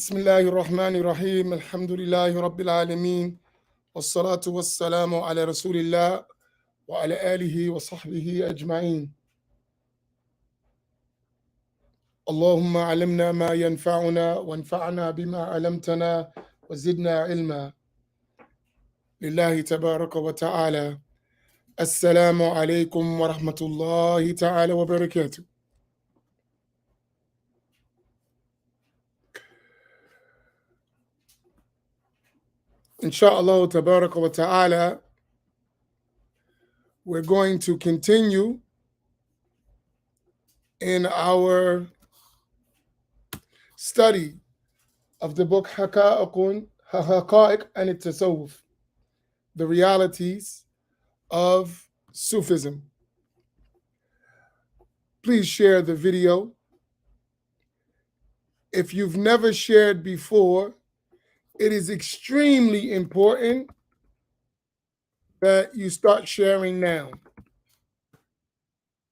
بسم الله الرحمن الرحيم الحمد لله رب العالمين والصلاة والسلام على رسول الله وعلى آله وصحبه أجمعين. اللهم علمنا ما ينفعنا وانفعنا بما علمتنا وزدنا علما. لله تبارك وتعالى. السلام عليكم ورحمة الله تعالى وبركاته. Inshallah tabaraka wa ta'ala, we're going to continue in our study of the book Haqa'iq and Tasawwuf, the realities of Sufism. Please share the video. If you've never shared before, it is extremely important that you start sharing now,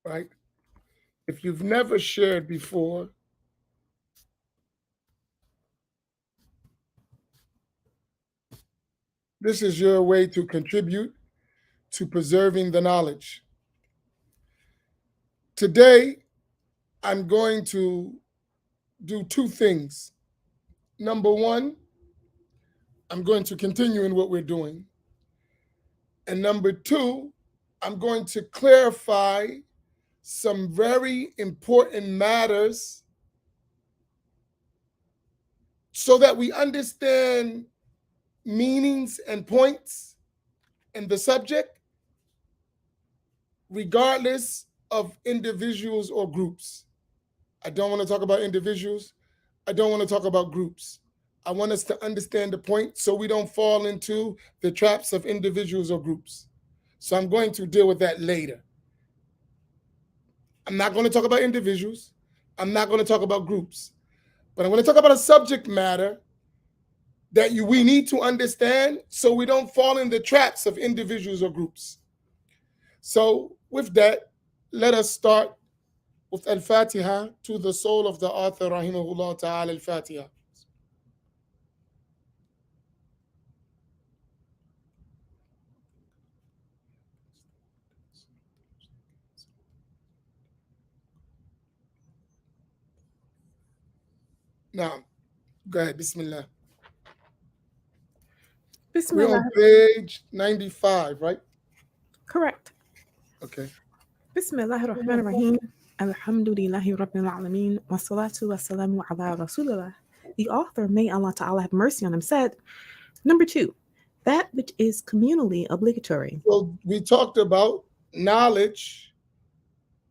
right? If you've never shared before, this is your way to contribute to preserving the knowledge. Today, I'm going to do two things. Number one, I'm going to continue in what we're doing. And number two, I'm going to clarify some very important matters so that we understand meanings and points in the subject, regardless of individuals or groups. I don't want to talk about individuals. I don't want to talk about groups. I want us to understand the point so we don't fall into the traps of individuals or groups. So I'm going to deal with that later. I'm not going to talk about individuals. I'm not going to talk about groups. But I'm going to talk about a subject matter that we need to understand so we don't fall in the traps of individuals or groups. So with that, let us start with Al-Fatiha to the soul of the author, rahimahullah ta'ala, Al-Fatiha. Now, go ahead, Bismillah. We're on page 95, right? Correct. Okay. Bismillah ar-Rahman ar-Rahim. Alhamdulillahi Rabbil Alameen. Wassalatu wassalamu ala Rasulillah. The author, may Allah Ta'ala have mercy on him, said, number two, that which is communally obligatory. So we talked about knowledge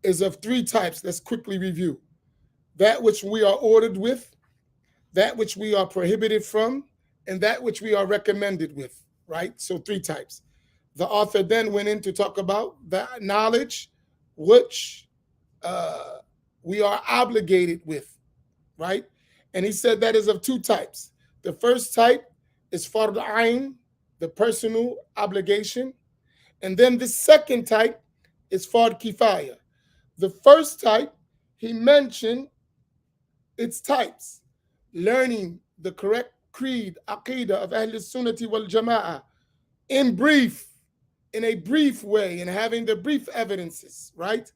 is of three types. Let's quickly review. That which we are ordered with, that which we are prohibited from, and that which we are recommended with, right? So three types. The author then went in to talk about the knowledge which we are obligated with, right? And he said that is of two types. The first type is fard ayn, the personal obligation. And then the second type is fard kifaya. The first type, he mentioned its types. Learning the correct creed, aqidah of Ahl Sunnati wal Jama'ah in brief, in a brief way, and having the brief evidences, right?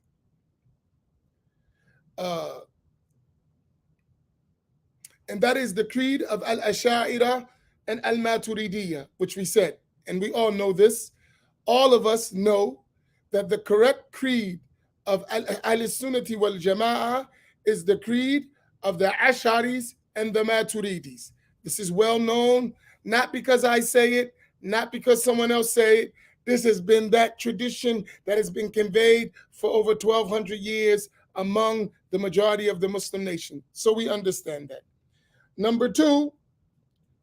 And that is the creed of Al-Asha'ira and Al-Maturidiyya, which we said, and we all know this. All of us know that the correct creed of Al-Sunnati wal Jama'ah is the creed of the Asharis and the Maturidis. This is well known, not because I say it, not because someone else say it. This has been that tradition that has been conveyed for over 1,200 years among the majority of the Muslim nation. So we understand that. Number two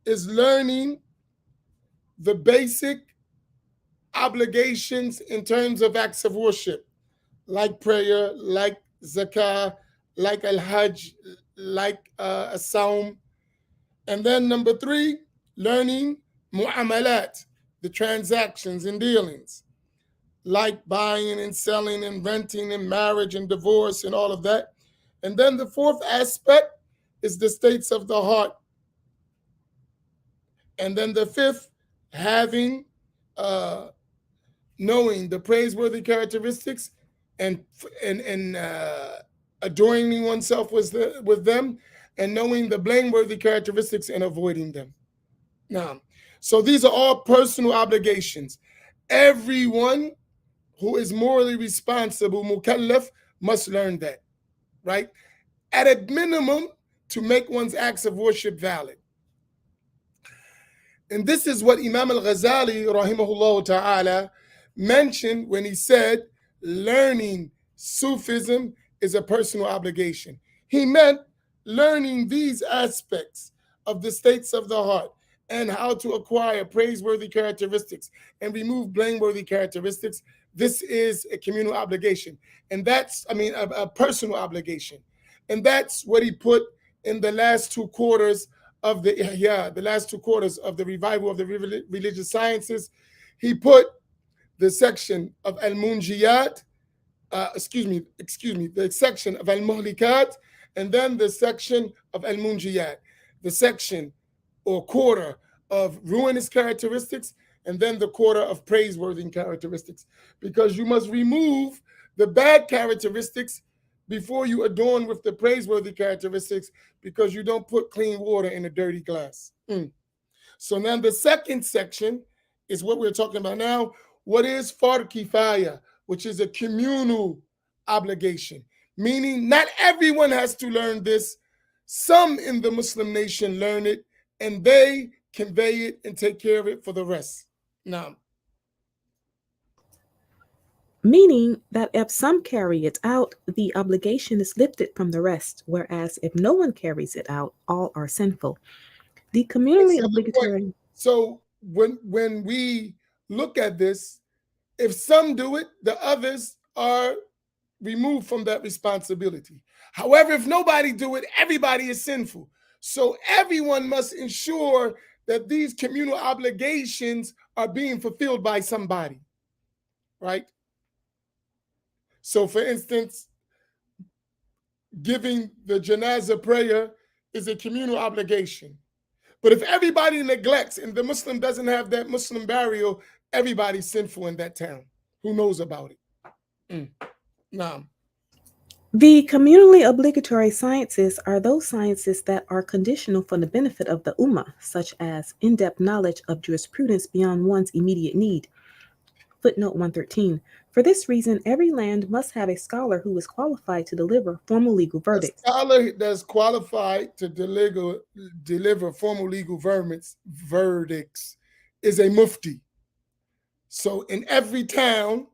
is learning the basic obligations in terms of acts of worship, like prayer, like zakah, like al-hajj, like as-sawm. And then number three, learning mu'amalat, the transactions and dealings, like buying and selling and renting and marriage and divorce and all of that. And then the fourth aspect is the states of the heart, And then the fifth, having uh, knowing the praiseworthy characteristics and adorning oneself with them, and knowing the blameworthy characteristics and avoiding them. Now, so these are all personal obligations. Everyone who is morally responsible, mukallaf, must learn that, right? At a minimum, to make one's acts of worship valid. And this is what Imam al-Ghazali, rahimahullah ta'ala, mentioned when he said, learning Sufism is a personal obligation. He meant learning these aspects of the states of the heart and how to acquire praiseworthy characteristics and remove blameworthy characteristics. This is a communal obligation. And that's, a personal obligation. And that's what he put in the last two quarters of the last two quarters of the revival of the religious sciences. He put the section of al-munjiyat, the section of al-muhlikat, and then the section of al-munjiyat, the section or quarter of ruinous characteristics, and then the quarter of praiseworthy characteristics, because you must remove the bad characteristics before you adorn with the praiseworthy characteristics, because you don't put clean water in a dirty glass. So now the second section is what we're talking about now. What is fard kifaya, which is a communal obligation, meaning not everyone has to learn this. Some in the Muslim nation learn it, and they convey it and take care of it for the rest. Now, meaning that if some carry it out, the obligation is lifted from the rest, whereas if no one carries it out, all are sinful. The communally obligatory. So when we look at this, if some do it, the others are removed from that responsibility. However, if nobody do it, everybody is sinful. So everyone must ensure that these communal obligations are being fulfilled by somebody, right? So for instance, giving the janazah prayer is a communal obligation. But if everybody neglects and the Muslim doesn't have that Muslim burial, everybody's sinful in that town. Who knows about it? Nah. The communally obligatory sciences are those sciences that are conditional for the benefit of the ummah, such as in depth knowledge of jurisprudence beyond one's immediate need. Footnote 113. For this reason, every land must have a scholar who is qualified to deliver formal legal verdicts. A scholar that's qualified to deliver formal legal verdicts is a mufti. So in every town,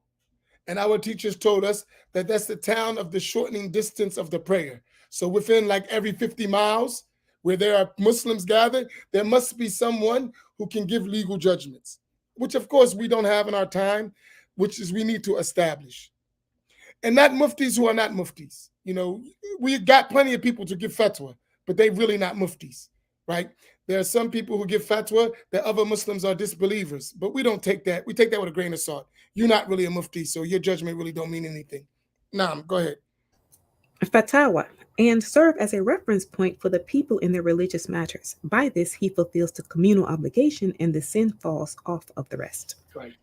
and our teachers told us that that's the town of the shortening distance of the prayer. So within like every 50 miles where there are Muslims gathered, there must be someone who can give legal judgments, which of course we don't have in our time, which is we need to establish. And not muftis who are not muftis. We got plenty of people to give fatwa, but they really not muftis, right? There are some people who give fatwa that other Muslims are disbelievers, but we don't take that. We take that with a grain of salt. You're not really a mufti, so your judgment really don't mean anything. Naam, go ahead. Fatawa, and serve as a reference point for the people in their religious matters. By this, he fulfills the communal obligation and the sin falls off of the rest. Right.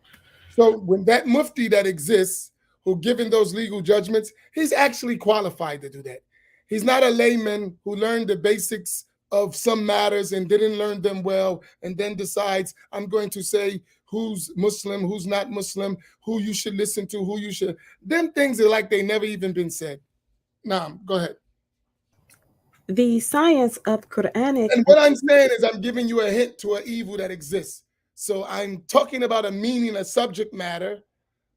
So when that mufti that exists, who given those legal judgments, he's actually qualified to do that. He's not a layman who learned the basics of some matters and didn't learn them well and then decides, I'm going to say who's Muslim, who's not Muslim, who you should listen to, who you should. Them things are like they never even been said. Naam, go ahead. The science of Quranic. And what I'm saying is I'm giving you a hint to an evil that exists. So I'm talking about a meaning, a subject matter,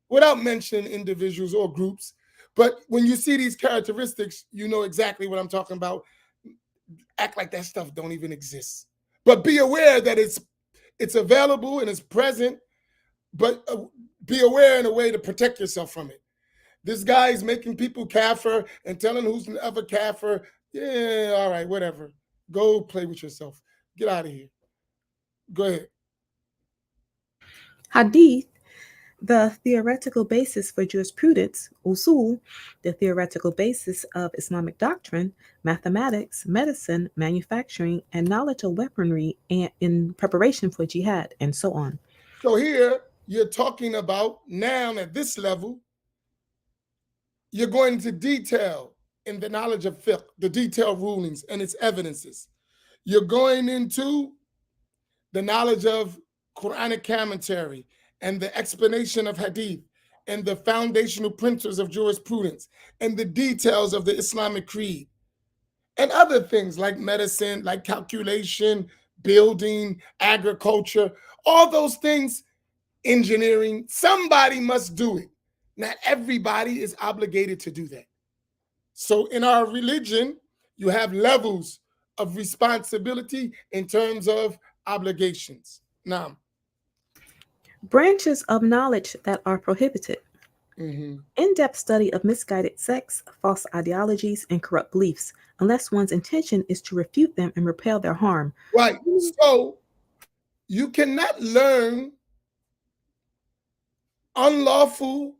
without mentioning individuals or groups. But when you see these characteristics, you know exactly what I'm talking about. Act like that stuff don't even exist. But be aware that it's available and it's present, but be aware in a way to protect yourself from it. This guy is making people kafir and telling who's the other kafir. Yeah, all right, whatever. Go play with yourself. Get out of here. Go ahead. Hadith The theoretical basis for jurisprudence, usul, the theoretical basis of Islamic doctrine, mathematics, medicine, manufacturing, and knowledge of weaponry and in preparation for jihad, and so on. So here you're talking about now at this level, you're going into detail in the knowledge of fiqh, the detailed rulings and its evidences. You're going into the knowledge of Quranic commentary and the explanation of hadith and the foundational principles of jurisprudence and the details of the Islamic creed and other things like medicine, like calculation, building, agriculture, all those things, engineering. Somebody must do it. Not everybody is obligated to do that. So in our religion, you have levels of responsibility in terms of obligations. Now, Branches of knowledge that are prohibited. mm-hmm. In depth study of misguided sects, false ideologies, and corrupt beliefs, unless one's intention is to refute them and repel their harm. Right. So you cannot learn unlawful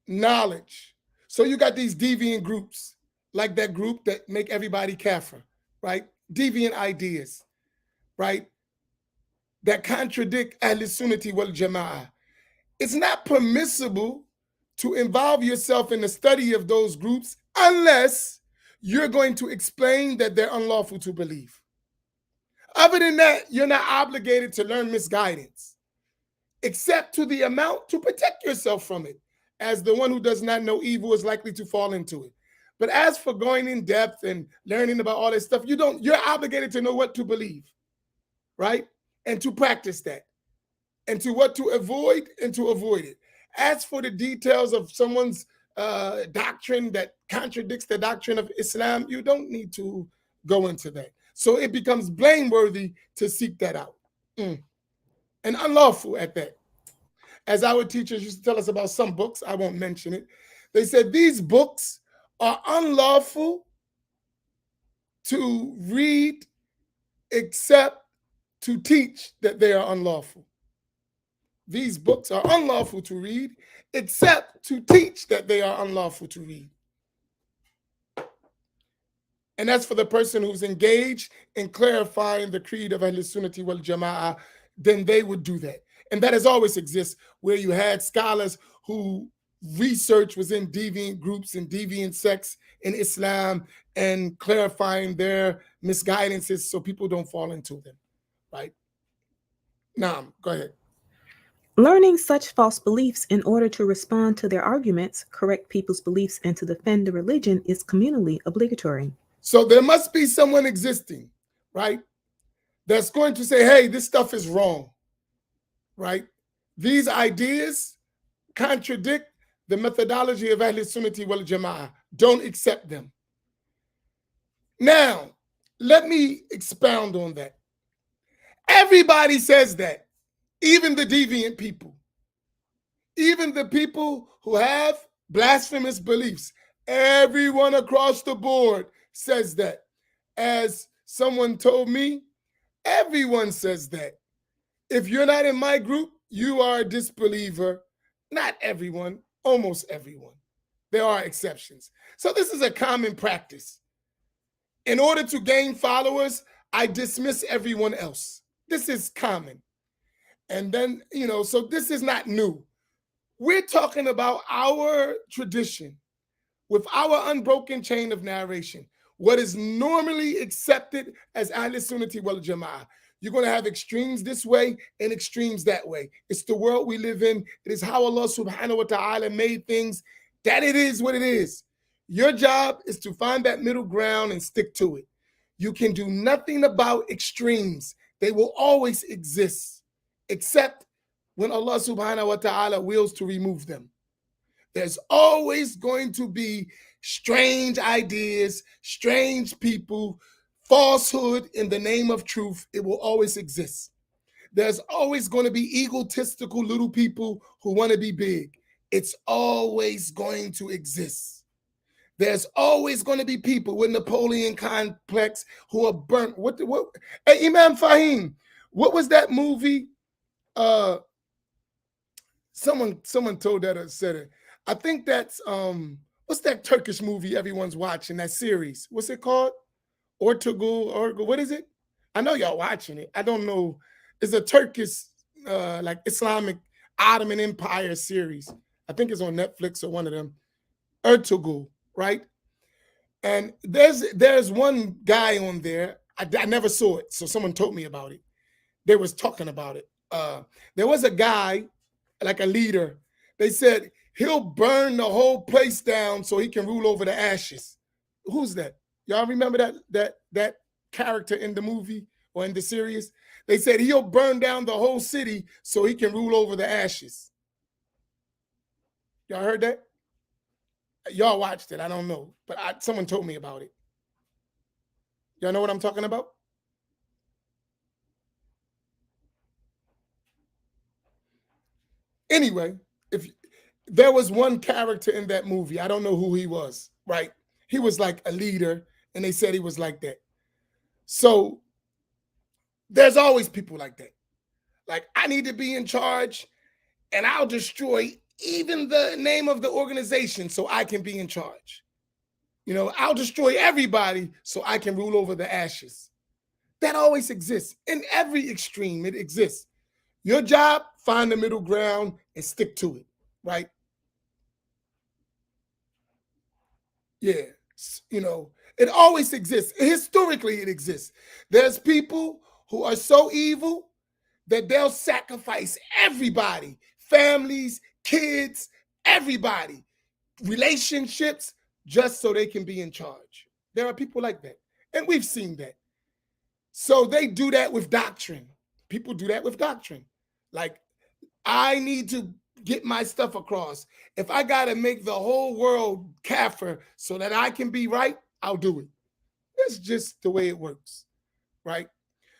knowledge. So you got these deviant groups, like that group that make everybody kafir, right? Deviant ideas, right? That contradict Ahl Sunnati wal Jama'ah. It's not permissible to involve yourself in the study of those groups unless you're going to explain that they're unlawful to believe. Other than that, you're not obligated to learn misguidance, except to the amount to protect yourself from it, as the one who does not know evil is likely to fall into it. But as for going in depth and learning about all this stuff, you're obligated to know what to believe, right? And to practice that. And to what to avoid and to avoid it. As for the details of someone's doctrine that contradicts the doctrine of Islam, you don't need to go into that. So it becomes blameworthy to seek that out. And unlawful at that. As our teachers used to tell us about some books, I won't mention it. They said these books are unlawful to read except to teach that they are unlawful. These books are unlawful to read except to teach that they are unlawful to read. And that's for the person who's engaged in clarifying the creed of Ahl Sunnati wal Jama'ah, then they would do that. And that has always existed, where you had scholars who research was in deviant groups and deviant sects in Islam and clarifying their misguidances so people don't fall into them, right? Now, go ahead. Learning such false beliefs in order to respond to their arguments, correct people's beliefs, and to defend the religion is communally obligatory. So there must be someone existing, right, that's going to say, hey, this stuff is wrong, right? These ideas contradict the methodology of Ahl Sunnati wal Jama'ah. Don't accept them. Now, let me expound on that. Everybody says that, even the deviant people, even the people who have blasphemous beliefs. Everyone across the board says that. As someone told me, everyone says that. If you're not in my group, you are a disbeliever. Not everyone, almost everyone. There are exceptions. So this is a common practice. In order to gain followers, I dismiss everyone else. This is common. And then, so this is not new. We're talking about our tradition with our unbroken chain of narration, what is normally accepted as Ahl Sunnati wal Jama'ah. You're going to have extremes this way and extremes that way. It's the world we live in. It is how Allah subhanahu wa ta'ala made things, that it is what it is. Your job is to find that middle ground and stick to it. You can do nothing about extremes. They will always exist, except when Allah subhanahu wa ta'ala wills to remove them. There's always going to be strange ideas, strange people, falsehood in the name of truth. It will always exist. There's always going to be egotistical little people who want to be big. It's always going to exist. There's always going to be people with Napoleon complex who are burnt. Hey, Imam Fahim, what was that movie? Someone told that or said it. I think that's what's that Turkish movie everyone's watching, that series? What's it called? Ortogul or what is it? I know y'all watching it. I don't know. It's a Turkish like Islamic Ottoman Empire series. I think it's on Netflix or one of them. Ertugrul, right? And there's one guy on there. I never saw it, so someone told me about it. They was talking about it. There was a guy, like a leader. They said he'll burn the whole place down so he can rule over the ashes. Who's that? Y'all remember that character in the movie or in the series? They said he'll burn down the whole city so he can rule over the ashes. Y'all heard that? Y'all watched it. I don't know, but someone told me about it. Y'all know what I'm talking about? Anyway, if there was one character in that movie, I don't know who he was, right? He was like a leader, and they said he was like that. So there's always people like that. Like, I need to be in charge, and I'll destroy even the name of the organization so I can be in charge. You know, I'll destroy everybody so I can rule over the ashes. That always exists. In every extreme, it exists. Your job, find the middle ground and stick to it, right? Yeah. You know, it always exists. Historically, it exists. There's people who are so evil that they'll sacrifice everybody, families, kids, everybody, relationships, just so they can be in charge. There are people like that. And we've seen that. So they do that with doctrine. People do that with doctrine. Like, I need to get my stuff across. If I got to make the whole world kafir so that I can be right, I'll do it. That's just the way it works, right?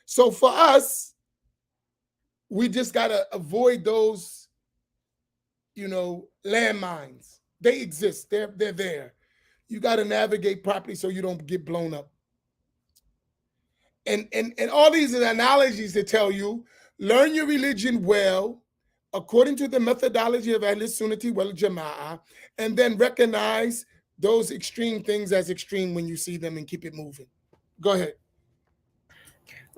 So for us, we just got to avoid those, landmines. They exist. They're there. You got to navigate properly so you don't get blown up. And all these analogies to tell you, learn your religion well, according to the methodology of Ahl Sunnati wal Jama'ah, and then recognize those extreme things as extreme when you see them and keep it moving. Go ahead.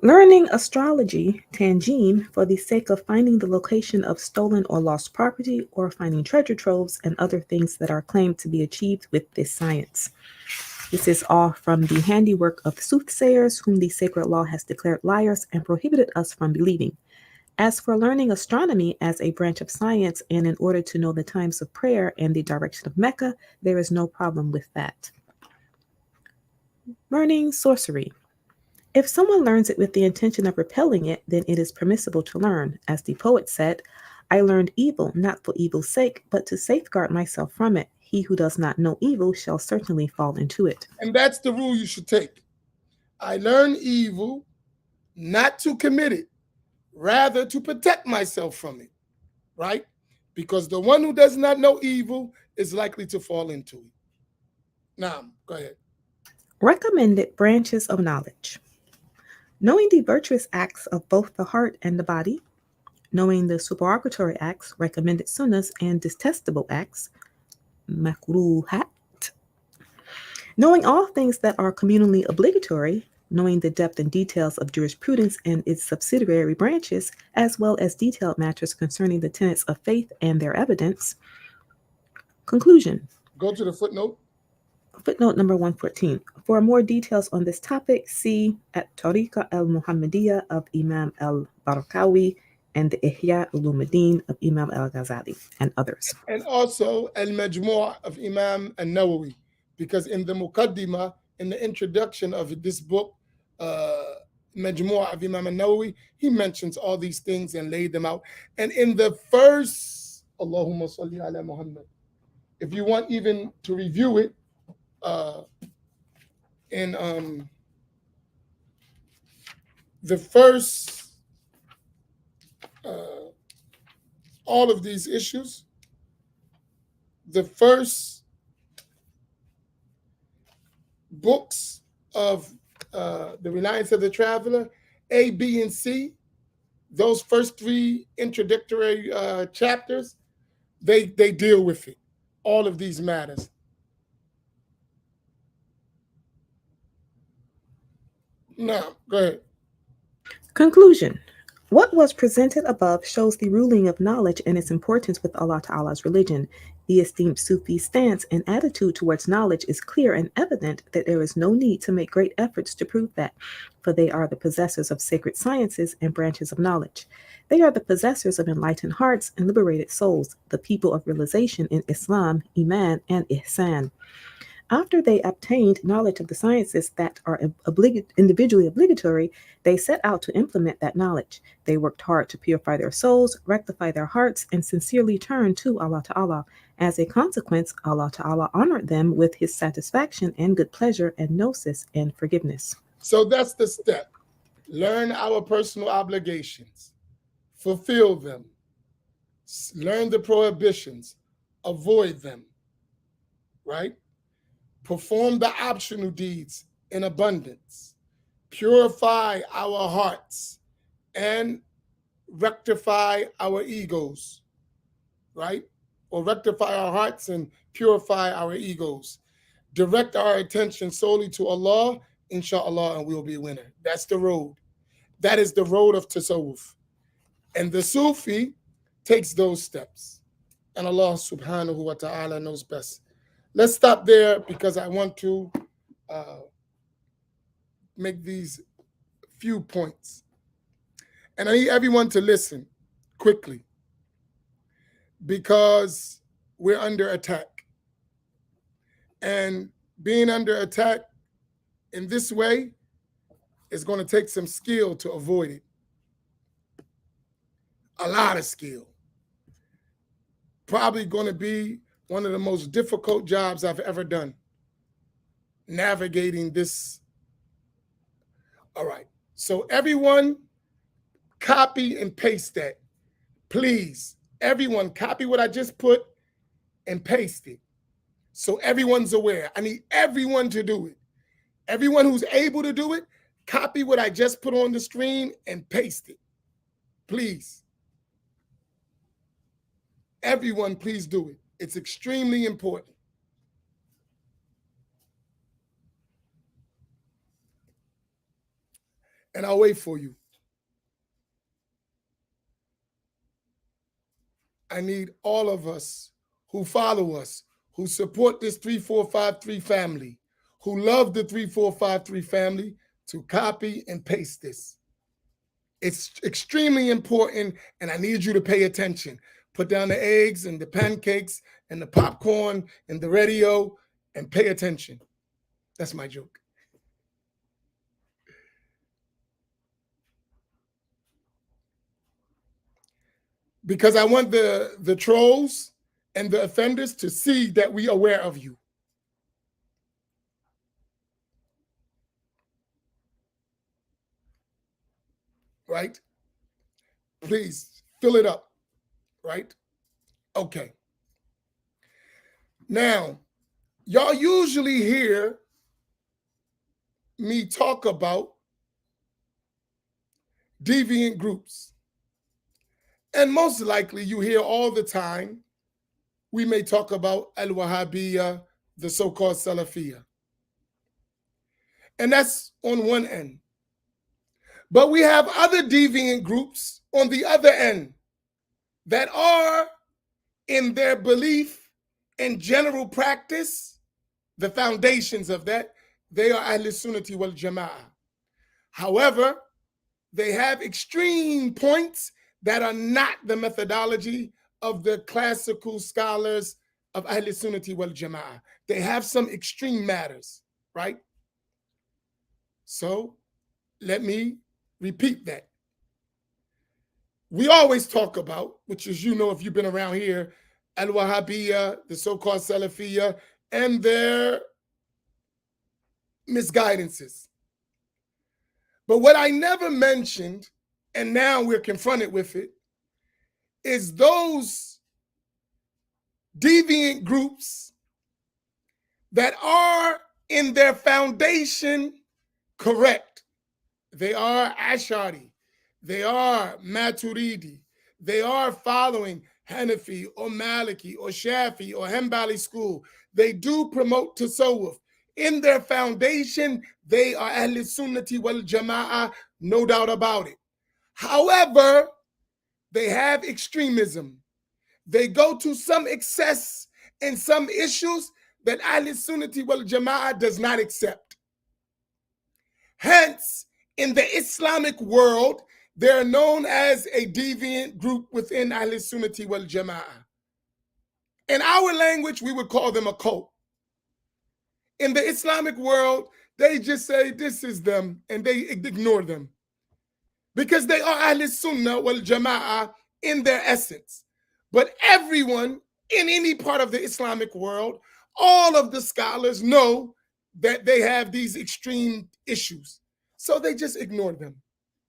Learning astrology, Tanjim, for the sake of finding the location of stolen or lost property or finding treasure troves and other things that are claimed to be achieved with this science. This is all from the handiwork of soothsayers, whom the sacred law has declared liars and prohibited us from believing. As for learning astronomy as a branch of science and in order to know the times of prayer and the direction of Mecca, there is no problem with that. Learning sorcery. If someone learns it with the intention of repelling it, then it is permissible to learn. As the poet said, I learned evil not for evil's sake, but to safeguard myself from it. He who does not know evil shall certainly fall into it. And that's the rule you should take. I learn evil not to commit it, rather to protect myself from it, right? Because the one who does not know evil is likely to fall into it. Now, go ahead. Recommended branches of knowledge. Knowing the virtuous acts of both the heart and the body, knowing the supererogatory acts, recommended sunnahs, and detestable acts, makruhat, knowing all things that are communally obligatory, knowing the depth and details of jurisprudence and its subsidiary branches, as well as detailed matters concerning the tenets of faith and their evidence. Conclusion. Go to the footnote. Footnote number 114. For more details on this topic, see at Tariqa al-Muhammadiyya of Imam al-Barakawi and the Ihya Ulumuddin of Imam al-Ghazali and others. And also al-Majmu' of Imam al-Nawawi, because in the Muqaddimah, in the introduction of this book, Majmu' of Imam al-Nawawi, he mentions all these things and laid them out. And in the first, Allahumma salli ala Muhammad, if you want even to review it, in the first, all of these issues, the first books of the Reliance of the Traveler, A, B, and C, those first three introductory chapters, they deal with it. All of these matters. Now, go ahead. Conclusion. What was presented above shows the ruling of knowledge and its importance with Allah Ta'ala's religion. The esteemed Sufi stance and attitude towards knowledge is clear and evident that there is no need to make great efforts to prove that, for they are the possessors of sacred sciences and branches of knowledge. They are the possessors of enlightened hearts and liberated souls, the people of realization in Islam, Iman, and Ihsan. After they obtained knowledge of the sciences that are individually obligatory, they set out to implement that knowledge. They worked hard to purify their souls, rectify their hearts, and sincerely turn to Allah Ta'ala. As a consequence, Allah Ta'ala honored them with His satisfaction and good pleasure and gnosis and forgiveness. So that's the step. Learn our personal obligations, fulfill them, learn the prohibitions, avoid them, right? Perform the optional deeds in abundance, purify our hearts, and rectify our egos, right? Or rectify our hearts and purify our egos. Direct our attention solely to Allah, inshallah, and we'll be a winner. That's the road. That is the road of tasawwuf. And the Sufi takes those steps. And Allah subhanahu wa ta'ala knows best. Let's stop there because I want to make these few points. And I need everyone to listen quickly because we're under attack. And being under attack in this way is going to take some skill to avoid it. A lot of skill. Probably going to be one of the most difficult jobs I've ever done, navigating this. All right. So everyone copy and paste that. Please, everyone copy what I just put and paste it. So everyone's aware. I need everyone to do it. Everyone who's able to do it, copy what I just put on the screen and paste it. Please. Everyone, please do it. It's extremely important. And I'll wait for you. I need all of us who follow us, who support this 3453 family, who love the 3453 family, to copy and paste this. It's extremely important, and I need you to pay attention. Put down the eggs and the pancakes and the popcorn and the radio and pay attention. That's my joke. Because I want the trolls and the offenders to see that we are aware of you. Right? Please fill it up. Right? Okay. Now, y'all usually hear me talk about deviant groups. And most likely you hear all the time, we may talk about Al-Wahhabiyya, the so-called Salafiyya. And that's on one end. But we have other deviant groups on the other end that are, in their belief and general practice, the foundations of that, they are Ahl Sunnati wal Jama'ah. However, they have extreme points that are not the methodology of the classical scholars of Ahl Sunnati wal Jama'ah. They have some extreme matters, right? So let me repeat that. We always talk about, which is, you know, if you've been around here, Al-Wahhabiyya, the so-called Salafiyya, and their misguidances. But what I never mentioned, and now we're confronted with it, is those deviant groups that are in their foundation correct. They are Ash'ari. They are Maturidi. They are following Hanafi or Maliki or Shafi or Hanbali school, they do promote tasawwuf. In their foundation, they are Ahl Sunnati wal Jama'ah, no doubt about it. However, they have extremism. They go to some excess in some issues that Ahl Sunnati wal Jama'ah does not accept. Hence, in the Islamic world, they're known as a deviant group within Ahl Sunnati wal Jama'ah. In our language, we would call them a cult. In the Islamic world, they just say this is them and they ignore them because they are Ahl Sunnah wal Jama'ah in their essence. But everyone in any part of the Islamic world, all of the scholars know that they have these extreme issues. So they just ignore them,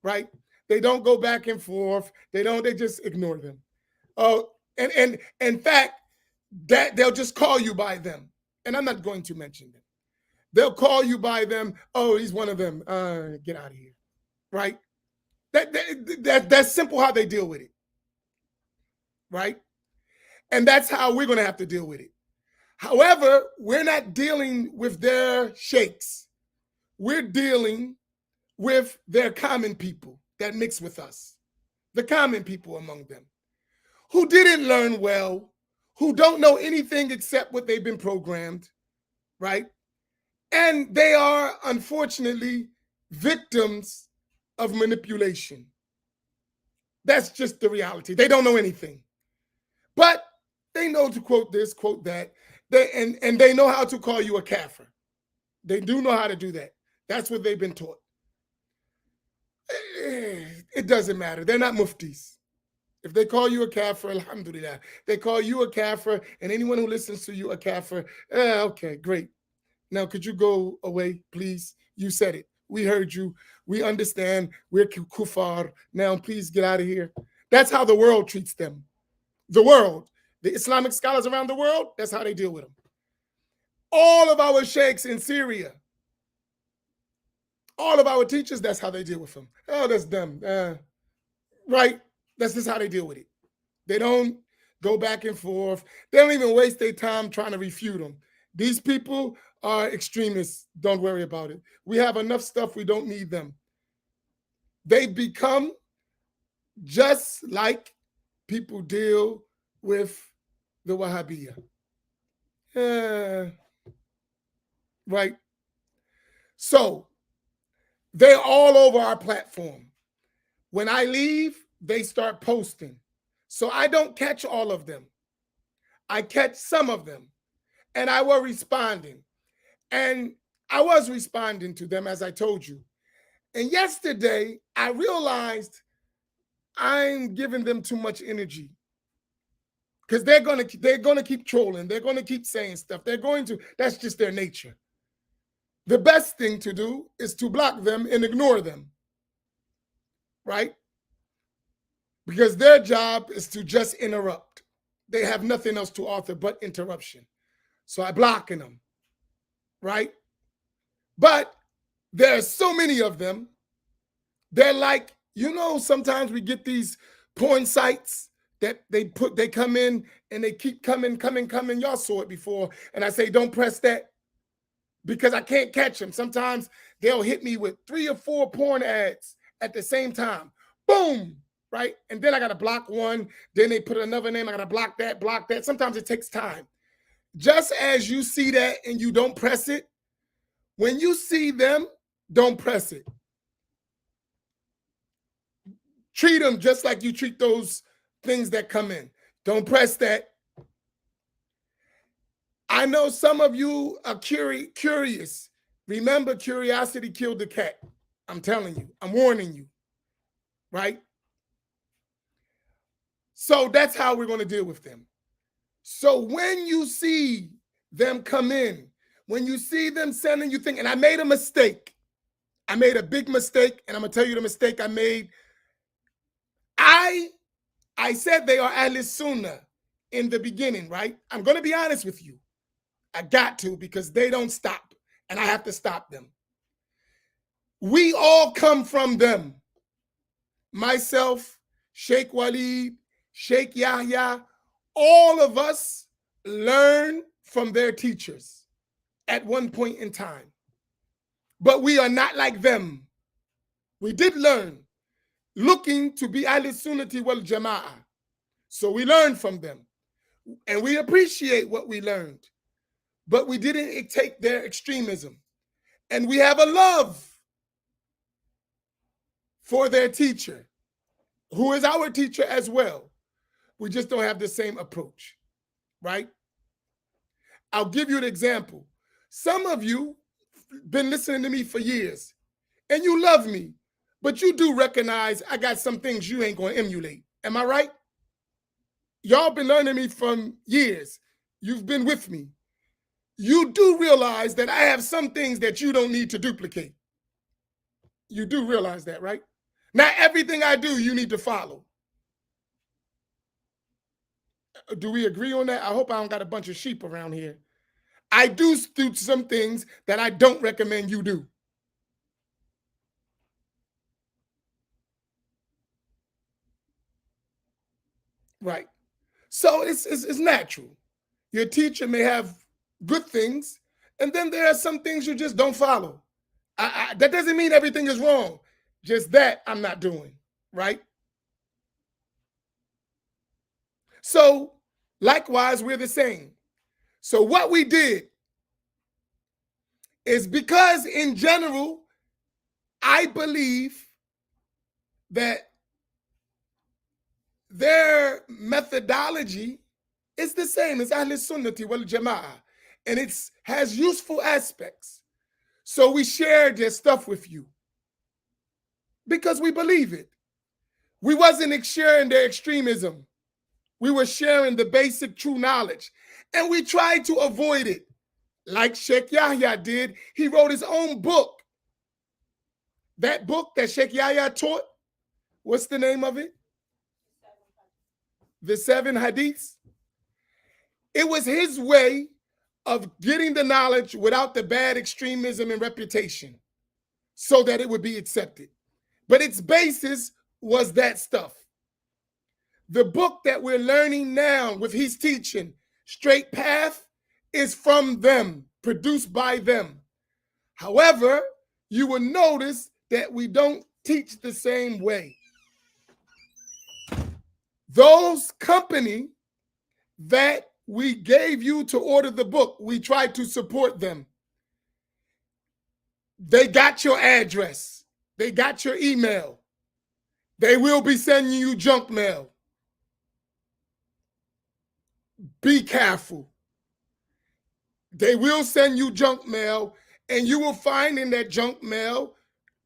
right? They don't go back and forth. They just ignore them. Oh, and in fact, that they'll just call you by them. And I'm not going to mention them. They'll call you by them. Oh, he's one of them. Get out of here, right? That's simple how they deal with it, right? And that's how we're going to have to deal with it. However, we're not dealing with their sheikhs. We're dealing with their common people that mix with us, the common people among them, who didn't learn well, who don't know anything except what they've been programmed, right? And they are, unfortunately, victims of manipulation. That's just the reality. They don't know anything. But they know to quote this, quote that, and they know how to call you a kafir. They do know how to do that. That's what they've been taught. It doesn't matter. They're not muftis. If they call you a kafir, alhamdulillah. They call you a kafir, and anyone who listens to you a kafir, okay, great. Now, could you go away, please? You said it. We heard you. We understand. We're kuffar. Now, please get out of here. That's how the world treats them. The world. The Islamic scholars around the world, that's how they deal with them. All of our sheikhs in Syria, all of our teachers, that's how they deal with them. Oh, that's them. Right? That's just how they deal with it. They don't go back and forth. They don't even waste their time trying to refute them. These people are extremists. Don't worry about it. We have enough stuff. We don't need them. They become just like people deal with the Wahhabiyya. Right? So they're all over our platform. When I leave, they start posting. So I don't catch all of them. I catch some of them. And I was responding. And I was responding to them, as I told you. And yesterday, I realized I'm giving them too much energy. Because they're gonna keep trolling. They're gonna keep saying stuff. That's just their nature. The best thing to do is to block them and ignore them. Right? Because their job is to just interrupt. They have nothing else to offer but interruption. So I blocking them. Right? But there are so many of them. They're like, sometimes we get these porn sites that they come in and they keep coming. Y'all saw it before. And I say, don't press that because I can't catch them. Sometimes they'll hit me with 3 or 4 porn ads at the same time. Boom, right? And then I got to block one. Then they put another name. I got to block that. Sometimes it takes time. Just as you see that and you don't press it, when you see them, don't press it. Treat them just like you treat those things that come in. Don't press that. I know some of you are curious. Remember, curiosity killed the cat. I'm telling you. I'm warning you. Right? So that's how we're going to deal with them. So when you see them come in, when you see them sending you things, and I made a mistake. I made a big mistake, and I'm going to tell you the mistake I made. I said they are Ahl Sunnah in the beginning, right? I'm going to be honest with you. I got to because they don't stop, and I have to stop them. We all come from them. Myself, Sheikh Waleed, Sheikh Yahya, all of us learn from their teachers at one point in time. But we are not like them. We did learn, looking to be Ahl Sunnati wal Jama'ah. So we learned from them. And we appreciate what we learned. But we didn't take their extremism. And we have a love for their teacher, who is our teacher as well. We just don't have the same approach, right? I'll give you an example. Some of you been listening to me for years, and you love me, but you do recognize I got some things you ain't going to emulate. Am I right? Y'all been learning me from years. You've been with me. You do realize that I have some things that you don't need to duplicate. You do realize that, right? Not everything I do, you need to follow. Do we agree on that? I hope I don't got a bunch of sheep around here. I do some things that I don't recommend you do. Right. So it's natural. Your teacher may have good things, and then there are some things you just don't follow. That doesn't mean everything is wrong. Just that I'm not doing, right? So likewise, we're the same. So what we did is, because in general, I believe that their methodology is the same as Ahl Sunnati wal Jama'ah, and it has useful aspects. So we share their stuff with you because we believe it. We wasn't sharing their extremism. We were sharing the basic true knowledge, and we tried to avoid it. Like Sheikh Yahya did, he wrote his own book. That book that Sheikh Yahya taught, what's the name of it? The 7 Hadiths. It was his way of getting the knowledge without the bad extremism and reputation, so that it would be accepted. But its basis was that stuff. The book that we're learning now with his teaching, Straight Path, is from them, produced by them. However, you will notice that we don't teach the same way. Those company that we gave you to order the book, we tried to support them. They got your address. They got your email. They will be sending you junk mail. Be careful. They will send you junk mail, and you will find in that junk mail,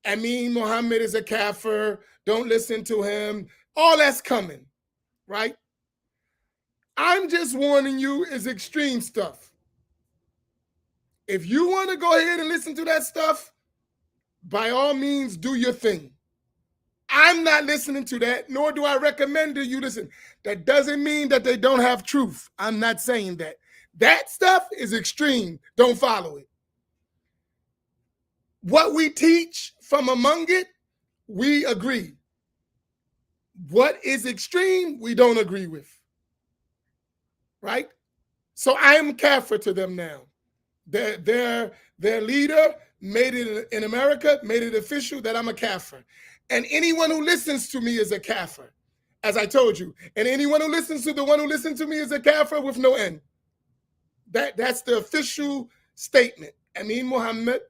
Amin Muhammad is a kafir, don't listen to him. All that's coming, right? I'm just warning you, it's extreme stuff. If you want to go ahead and listen to that stuff, by all means, do your thing. I'm not listening to that, nor do I recommend that you listen. That doesn't mean that they don't have truth. I'm not saying that. That stuff is extreme. Don't follow it. What we teach from among it, we agree. What is extreme, we don't agree with. Right? So I am kafir to them now. Their leader made it in America, made it official that I'm a kafir. And anyone who listens to me is a kafir, as I told you. And anyone who listens to the one who listened to me is a kafir with no end. That's the official statement. Amin Muhammad,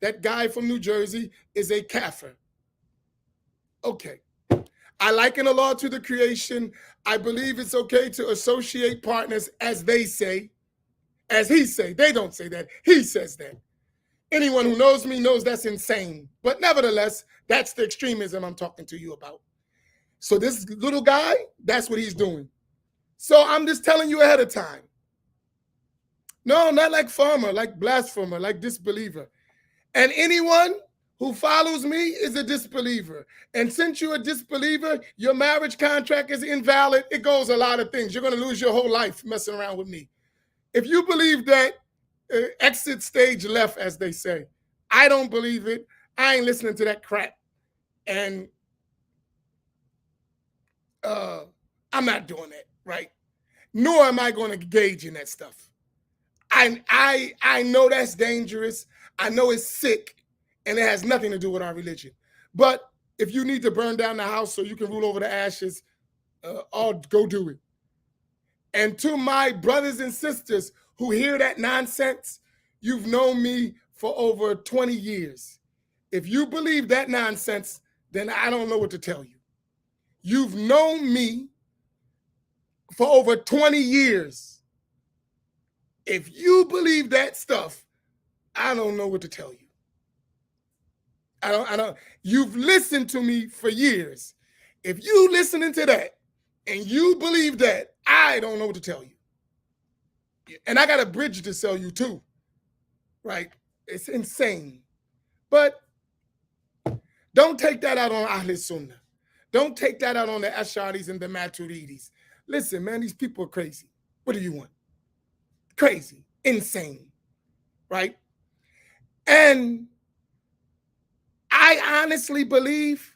that guy from New Jersey, is a kafir. Okay. I liken Allah to the creation. I believe it's okay to associate partners, as they say, as he say. They don't say that. He says that. Anyone who knows me knows that's insane. But nevertheless, that's the extremism I'm talking to you about. So this little guy, that's what he's doing. So I'm just telling you ahead of time. No, not like farmer, like blasphemer, like disbeliever. And anyone who follows me is a disbeliever. And since you're a disbeliever, your marriage contract is invalid. It goes a lot of things. You're going to lose your whole life messing around with me. If you believe that, exit stage left, as they say. I don't believe it. I ain't listening to that crap. And I'm not doing that, right? Nor am I going to engage in that stuff. I know that's dangerous. I know it's sick, and it has nothing to do with our religion. But if you need to burn down the house so you can rule over the ashes, I'll go do it. And to my brothers and sisters who hear that nonsense, you've known me for over 20 years. If you believe that nonsense, then I don't know what to tell you. You've known me for over 20 years. If you believe that stuff, I don't know what to tell you. I don't, you've listened to me for years. If you listening to that and you believe that, I don't know what to tell you. And I got a bridge to sell you too, right? It's insane. But don't take that out on Ahl Sunnah. Don't take that out on the Ash'aris and the Maturidis. Listen, man, these people are crazy. What do you want? Crazy, insane, right? And I honestly believe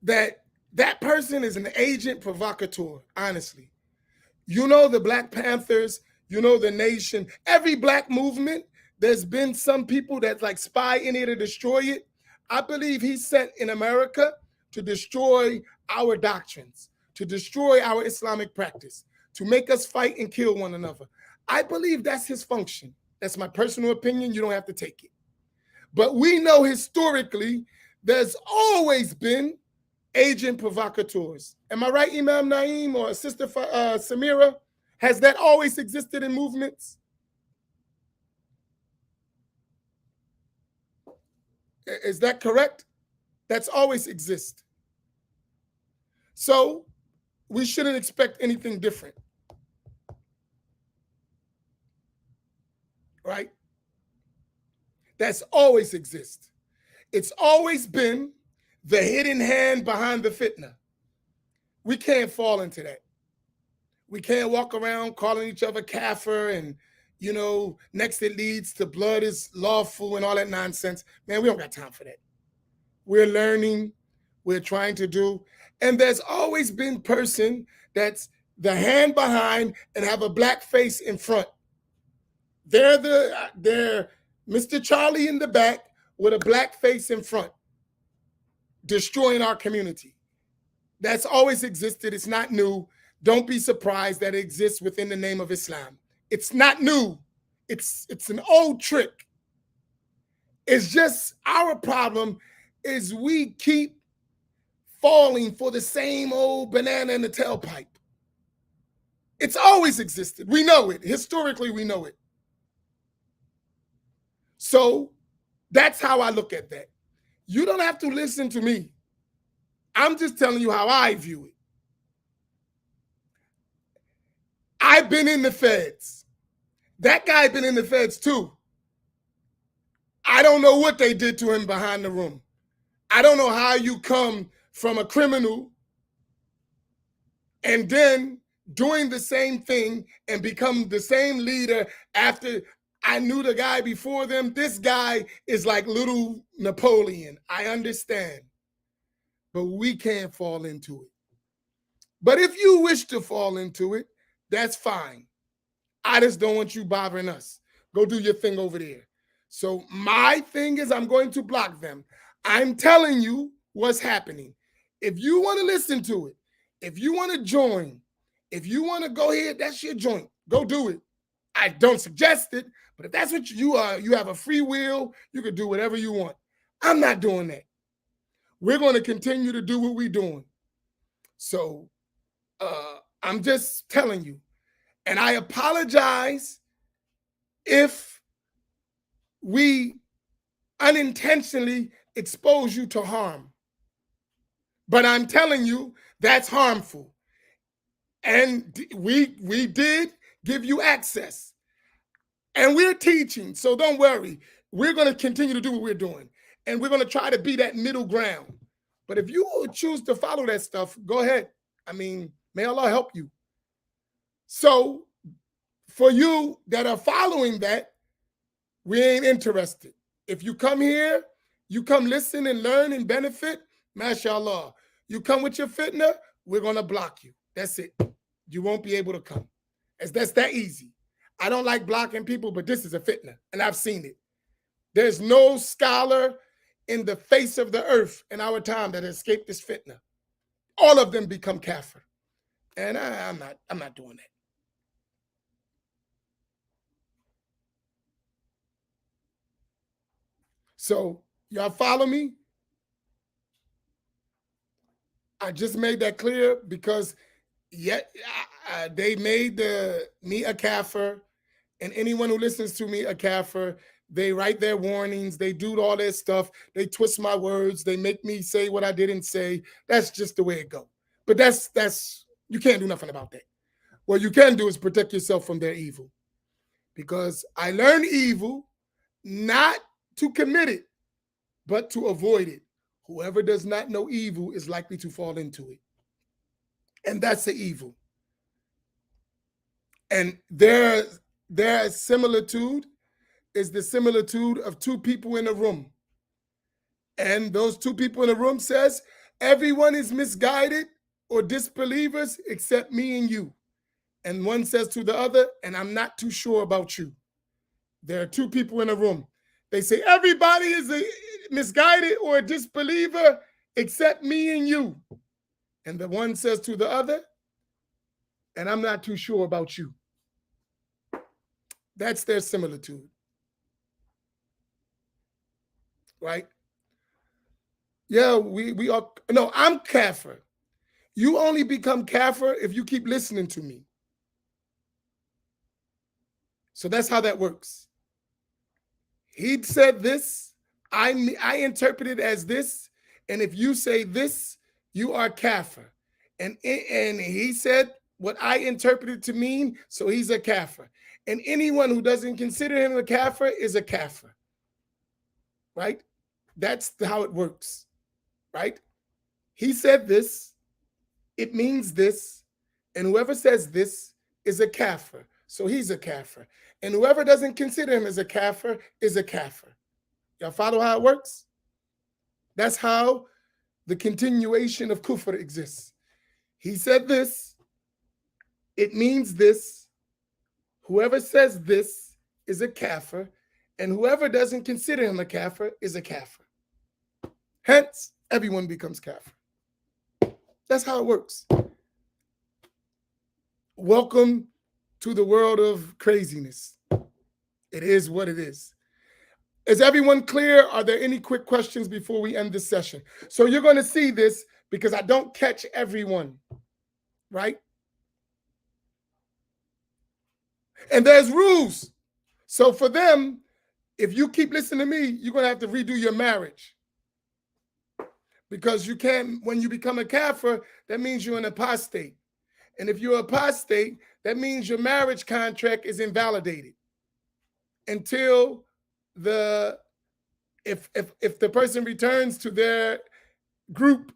that that person is an agent provocateur, honestly. You know the Black Panthers, you know the nation, every black movement, there's been some people that like spy in it to destroy it. I believe he's sent in America to destroy our doctrines, to destroy our Islamic practice, to make us fight and kill one another. I believe that's his function. That's my personal opinion. You don't have to take it. But we know historically there's always been agent provocateurs. Am I right, Imam Naeem or Sister Samira? Has that always existed in movements? Is that correct? That's always exist. So we shouldn't expect anything different. Right? That's always exist. It's always been the hidden hand behind the fitna. We can't fall into that. We can't walk around calling each other kafir and, you know, next it leads to blood is lawful and all that nonsense. Man, we don't got time for that. We're learning, we're trying to do. And there's always been person that's the hand behind and have a black face in front. They're Mr. Charlie in the back with a black face in front, destroying our community. That's always existed. It's not new. Don't be surprised that it exists within the name of Islam. It's not new. It's an old trick. It's just our problem is we keep falling for the same old banana in the tailpipe. It's always existed. We know it. Historically, we know it. So that's how I look at that. You don't have to listen to me. I'm just telling you how I view it. I've been in the feds. That guy been in the feds too. I don't know what they did to him behind the room. I don't know how you come from a criminal and then doing the same thing and become the same leader after I knew the guy before them. This guy is like little Napoleon. I understand. But we can't fall into it. But if you wish to fall into it, that's fine. I just don't want you bothering us. Go do your thing over there. So my thing is I'm going to block them. I'm telling you what's happening. If you want to listen to it, if you want to join, if you want to go ahead, that's your joint. Go do it. I don't suggest it, but if that's what you are, you have a free will, you can do whatever you want. I'm not doing that. We're going to continue to do what we're doing. So I'm just telling you. And I apologize if we unintentionally expose you to harm. But I'm telling you, that's harmful. And we did give you access. And we're teaching, so don't worry. We're going to continue to do what we're doing. And we're going to try to be that middle ground. But if you choose to follow that stuff, go ahead. I mean, may Allah help you. So for you that are following that, we ain't interested. If you come here, you come listen and learn and benefit, mashallah. You come with your fitna, we're going to block you. That's it. You won't be able to come. That's that easy. I don't like blocking people, but this is a fitna, and I've seen it. There's no scholar in the face of the earth in our time that escaped this fitna. All of them become kafir. And I'm not doing that. So y'all follow me? I just made that clear because they made me a kafir, and anyone who listens to me a kafir. They write their warnings. They do all their stuff. They twist my words. They make me say what I didn't say. That's just the way it goes. But that's you can't do nothing about that. What you can do is protect yourself from their evil. Because I learned evil not to commit it, but to avoid it. Whoever does not know evil is likely to fall into it. And that's the evil. And their similitude is the similitude of two people in a room. And those two people in a room says, everyone is misguided or disbelievers except me and you. And one says to the other, and I'm not too sure about you. There are two people in a room. They say, everybody is a misguided or a disbeliever except me and you. And the one says to the other, and I'm not too sure about you. That's their similitude. Right? Yeah, we are. No, I'm kafir. You only become kafir if you keep listening to me. So that's how that works. He said this, I interpret it as this, and if you say this, you are kafir. And he said what I interpreted to mean, so he's a kafir. And anyone who doesn't consider him a kafir is a kafir. Right? That's how it works. Right? He said this, it means this, and whoever says this is a kafir. So he's a kafir. And whoever doesn't consider him as a kafir is a kafir. Y'all follow how it works? That's how the continuation of kufr exists. He said this, it means this. Whoever says this is a kafir, and whoever doesn't consider him a kafir is a kafir. Hence, everyone becomes kafir. That's how it works. Welcome to the world of craziness. It is what it is. Is everyone clear? Are there any quick questions before we end this session? So you're going to see this because I don't catch everyone, right? And there's rules. So for them, if you keep listening to me, you're going to have to redo your marriage. Because you can't, when you become a kafir, that means you're an apostate. And if you're apostate, that means your marriage contract is invalidated until if the person returns to their group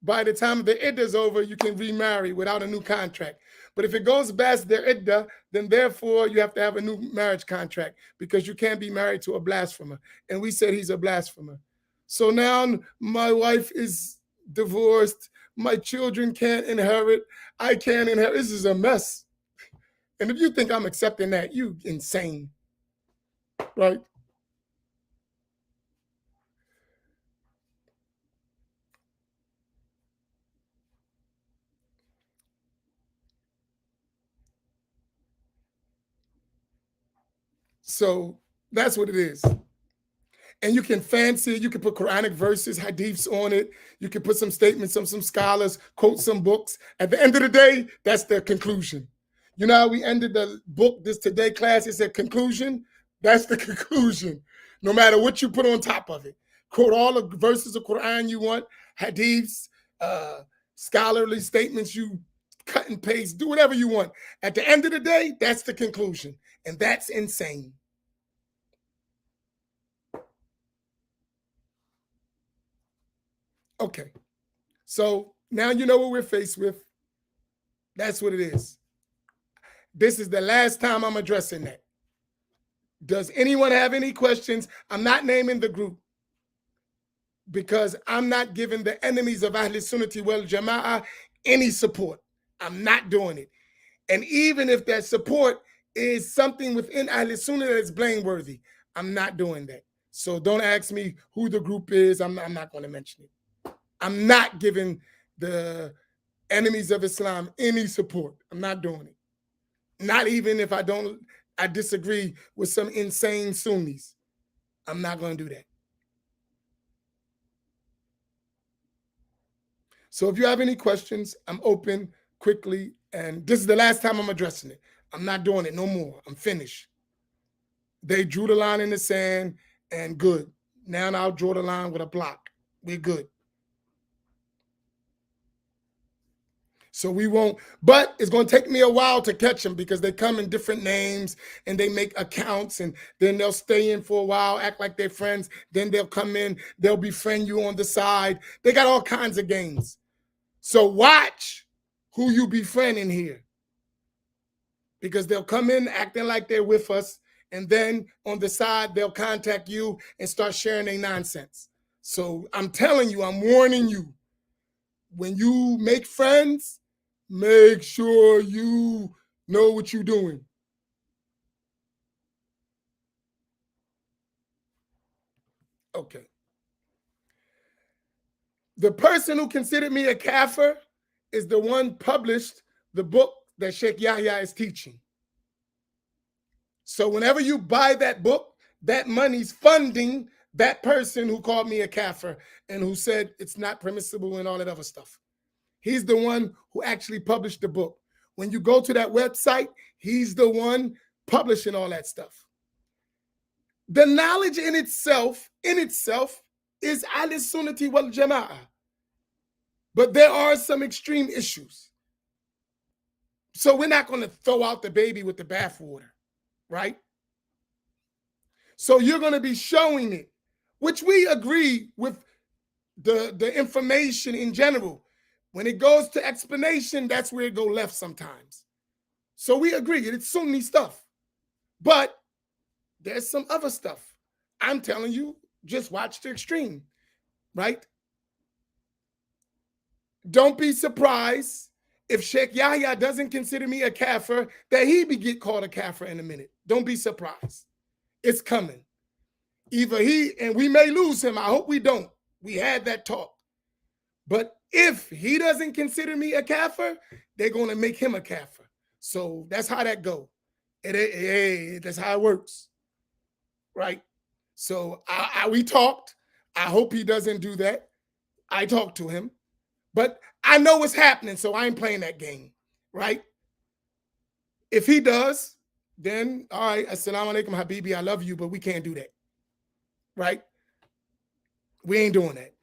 by the time the iddah is over, you can remarry without a new contract. But if it goes past their iddah, then therefore you have to have a new marriage contract because you can't be married to a blasphemer. And we said he's a blasphemer. So now my wife is divorced. My children can't inherit. I can't inherit. This is a mess. And if you think I'm accepting that, you insane, right? So that's what it is. And you can fancy it. You can put Quranic verses, hadiths on it. You can put some statements from some scholars, quote some books. At the end of the day, that's the conclusion. You know how we ended the book, this today class, it said conclusion? That's the conclusion. No matter what you put on top of it. Quote all the verses of Quran you want, hadiths, scholarly statements you cut and paste, do whatever you want. At the end of the day, that's the conclusion. And that's insane. Okay. So now you know what we're faced with. That's what it is. This is the last time I'm addressing that. Does anyone have any questions? I'm not naming the group. because I'm not giving the enemies of Ahl Sunnati wal Jama'ah any support. I'm not doing it. And even if that support is something within Ahl Sunnah that is blameworthy, I'm not doing that. So don't ask me who the group is. I'm not going to mention it. I'm not giving the enemies of Islam any support. I'm not doing it. Not even if I disagree with some insane Sunnis. I'm not going to do that. So if you have any questions, I'm open quickly. And this is the last time I'm addressing it. I'm not doing it no more. I'm finished. They drew the line in the sand and good. Now I'll draw the line with a block. We're good. So we won't, but it's going to take me a while to catch them because they come in different names and they make accounts and then they'll stay in for a while, act like they're friends. Then they'll come in, they'll befriend you on the side. They got all kinds of games. So watch who you befriending here because they'll come in acting like they're with us. And then on the side, they'll contact you and start sharing their nonsense. So I'm telling you, I'm warning you, when you make friends, make sure you know what you're doing. Okay. The person who considered me a kafir is the one published the book that Sheikh Yahya is teaching. So whenever you buy that book, that money's funding that person who called me a kafir and who said it's not permissible and all that other stuff. He's the one who actually published the book. When you go to that website, he's the one publishing all that stuff. The knowledge in itself is Ahl Sunnati wal Jama'ah. But there are some extreme issues. So we're not going to throw out the baby with the bathwater, right? So you're going to be showing it, which we agree with the information in general. When it goes to explanation, that's where it go left sometimes. So we agree, it's Sunni stuff. But there's some other stuff. I'm telling you, just watch the extreme, right? Don't be surprised if Sheikh Yahya doesn't consider me a kafir, that he be get called a kafir in a minute. Don't be surprised. It's coming. Either he, and we may lose him. I hope we don't. We had that talk. But if he doesn't consider me a kafir, they're going to make him a kafir. So that's how that go. That's how it works. Right? So we talked. I hope he doesn't do that. I talked to him. But I know what's happening, so I ain't playing that game. Right? If he does, then all right, assalamu alaikum, habibi, I love you, but we can't do that. Right? We ain't doing that.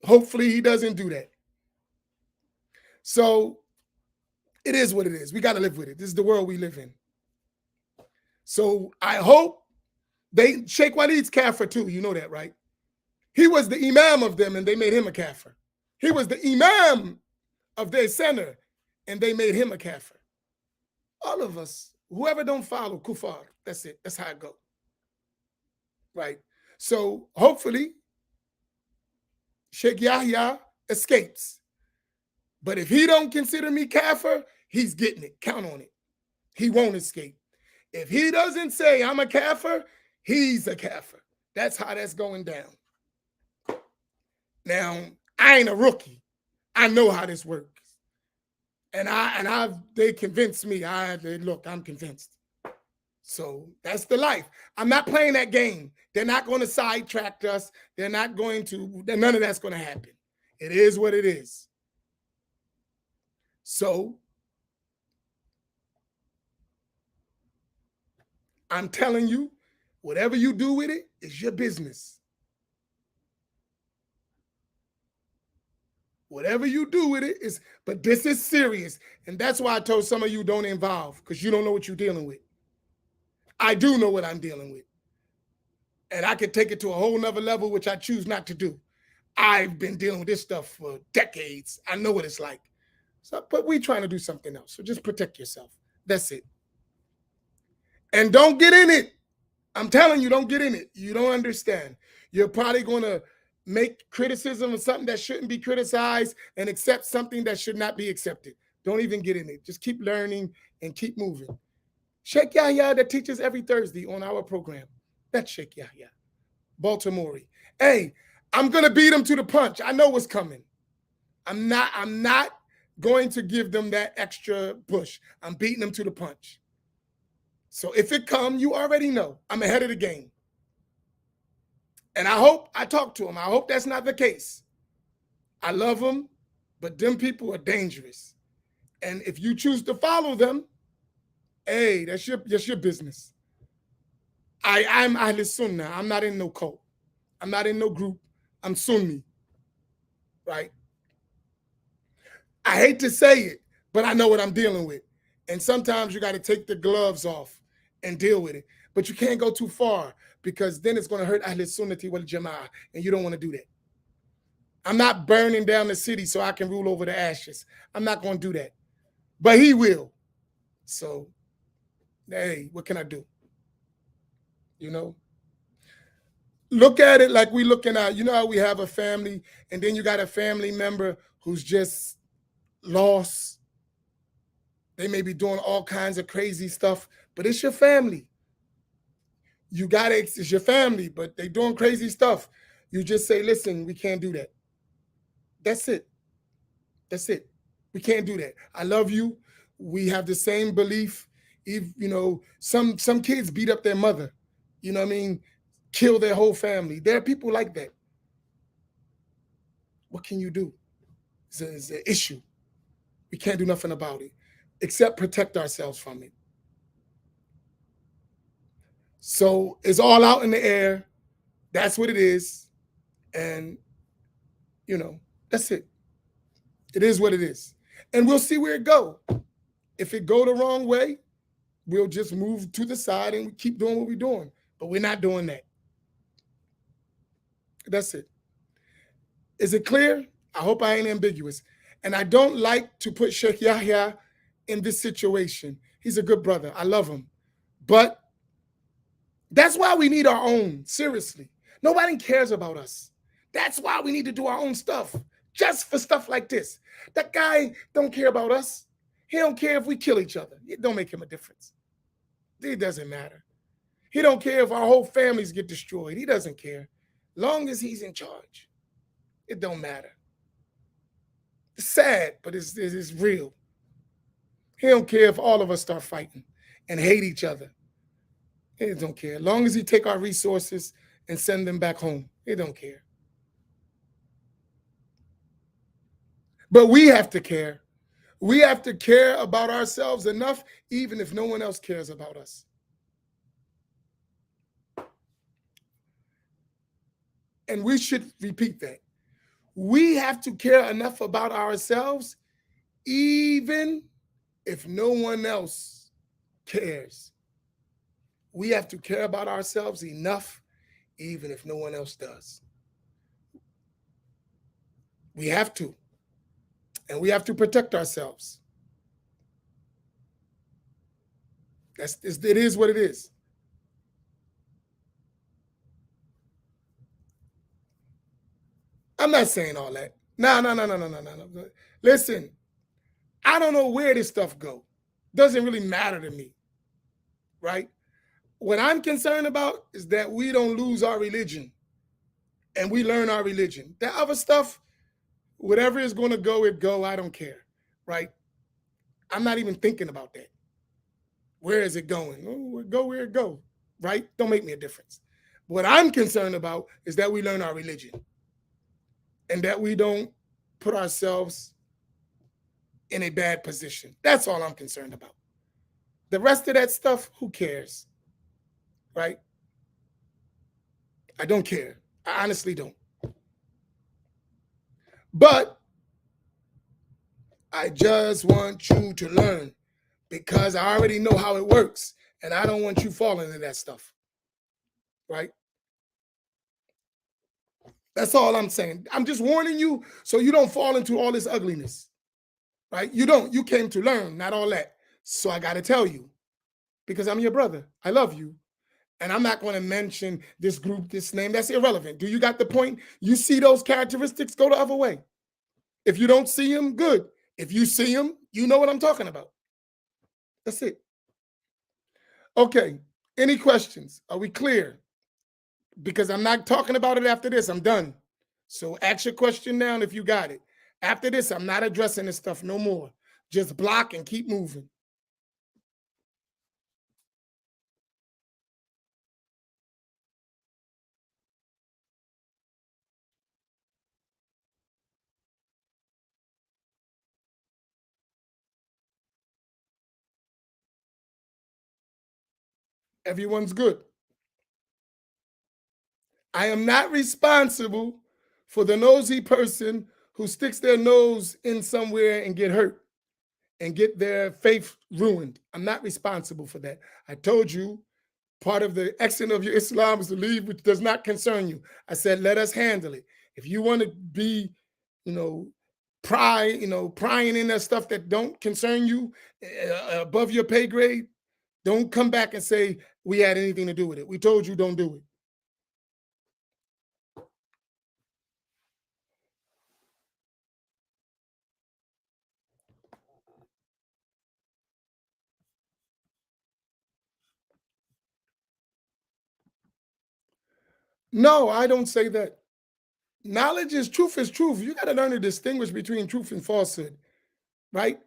Hopefully he doesn't do that. So it is what it is. We got to live with it. This is the world we live in. So I hope Sheikh Walid's kafir too. You know that, right? He was the imam of them and they made him a kafir. He was the imam of their center and they made him a kafir. All of us, whoever don't follow, kufar. That's it. That's how it go. Right? So hopefully Sheikh Yahya escapes. But if he don't consider me kafir, he's getting it. Count on it. He won't escape. If he doesn't say I'm a kafir, he's a kafir. That's how that's going down. Now, I ain't a rookie. I know how this works. And they convinced me. Look, I'm convinced. So that's the life. I'm not playing that game. They're not going to sidetrack us. They're not going to, none of that's going to happen. It is what it is. So I'm telling you, whatever you do with it is your business. Whatever you do with it is, but this is serious. And that's why I told some of you don't involve, because you don't know what you're dealing with. I do know what I'm dealing with. And I could take it to a whole nother level, which I choose not to do. I've been dealing with this stuff for decades. I know what it's like. So, but we're trying to do something else. So just protect yourself. That's it. And don't get in it. I'm telling you, don't get in it. You don't understand. You're probably going to make criticism of something that shouldn't be criticized and accept something that should not be accepted. Don't even get in it. Just keep learning and keep moving. Sheikh Yahya that teaches every Thursday on our program. That's Sheikh Yahya, Baltimore. Hey, I'm gonna beat them to the punch. I know what's coming. I'm not going to give them that extra push. I'm beating them to the punch. So if it come, you already know I'm ahead of the game. And I hope I talk to them. I hope that's not the case. I love them, but them people are dangerous. And if you choose to follow them, hey, that's your business. I'm Ahl Sunnah. I'm not in no cult. I'm not in no group. I'm Sunni, right? I hate to say it, but I know what I'm dealing with. And sometimes you got to take the gloves off and deal with it. But you can't go too far because then it's going to hurt Ahl Sunnati wal Jama'ah, and you don't want to do that. I'm not burning down the city so I can rule over the ashes. I'm not going to do that. But he will. So, hey, what can I do? You know? Look at it like we looking at, you know how we have a family and then you got a family member who's just lost. They may be doing all kinds of crazy stuff, but it's your family. You got it, it's your family, but they doing crazy stuff. You just say, listen, we can't do that. That's it. That's it. We can't do that. I love you. We have the same belief. If, you know, some kids beat up their mother, you know what I mean? Kill their whole family. There are people like that. What can you do? It's an issue. We can't do nothing about it except protect ourselves from it. So it's all out in the air. That's what it is. And, you know, that's it. It is what it is. And we'll see where it go. If it go the wrong way, we'll just move to the side and keep doing what we're doing. But we're not doing that. That's it. Is it clear? I hope I ain't ambiguous. And I don't like to put Sheikh Yahya in this situation. He's a good brother. I love him. But that's why we need our own, seriously. Nobody cares about us. That's why we need to do our own stuff, just for stuff like this. That guy don't care about us. He don't care if we kill each other. It don't make him a difference. It doesn't matter. He don't care if our whole families get destroyed. He doesn't care. Long as he's in charge, it don't matter. It's sad, but it's real. He don't care if all of us start fighting and hate each other. He don't care. As long as he take our resources and send them back home, he don't care. But we have to care. We have to care about ourselves enough, even if no one else cares about us. And we should repeat that. We have to care enough about ourselves, even if no one else cares. We have to care about ourselves enough, even if no one else does. We have to. And we have to protect ourselves. It is what it is. I'm not saying all that. No. Listen, I don't know where this stuff go. Doesn't really matter to me, right? What I'm concerned about is that we don't lose our religion and we learn our religion. That other stuff, whatever is going to go, it go. I don't care, right? I'm not even thinking about that. Where is it going? Oh, go where it go, right? Don't make me a difference. What I'm concerned about is that we learn our religion and that we don't put ourselves in a bad position. That's all I'm concerned about. The rest of that stuff, who cares, right? I don't care. I honestly don't. But I just want you to learn because I already know how it works and I don't want you falling into that stuff, right? That's all I'm saying. I'm just warning you so you don't fall into all this ugliness, right? You don't. You came to learn, not all that. So I got to tell you because I'm your brother. I love you. And I'm not going to mention this group, this name. That's irrelevant. Do you got the point? You see those characteristics, go the other way. If you don't see them, good. If you see them, you know what I'm talking about. That's it. Okay. Any questions? Are we clear? Because I'm not talking about it after this. I'm done. So ask your question now if you got it. After this, I'm not addressing this stuff no more. Just block and keep moving. Everyone's good. I am not responsible for the nosy person who sticks their nose in somewhere and get hurt and get their faith ruined. I'm not responsible for that. I told you part of the extent of your Islam is to leave which does not concern you. I said, let us handle it. If you want to be, prying in that stuff that don't concern you above your pay grade, don't come back and say we had anything to do with it. We told you don't do it. No, I don't say that. Knowledge is truth is truth. You got to learn to distinguish between truth and falsehood, right?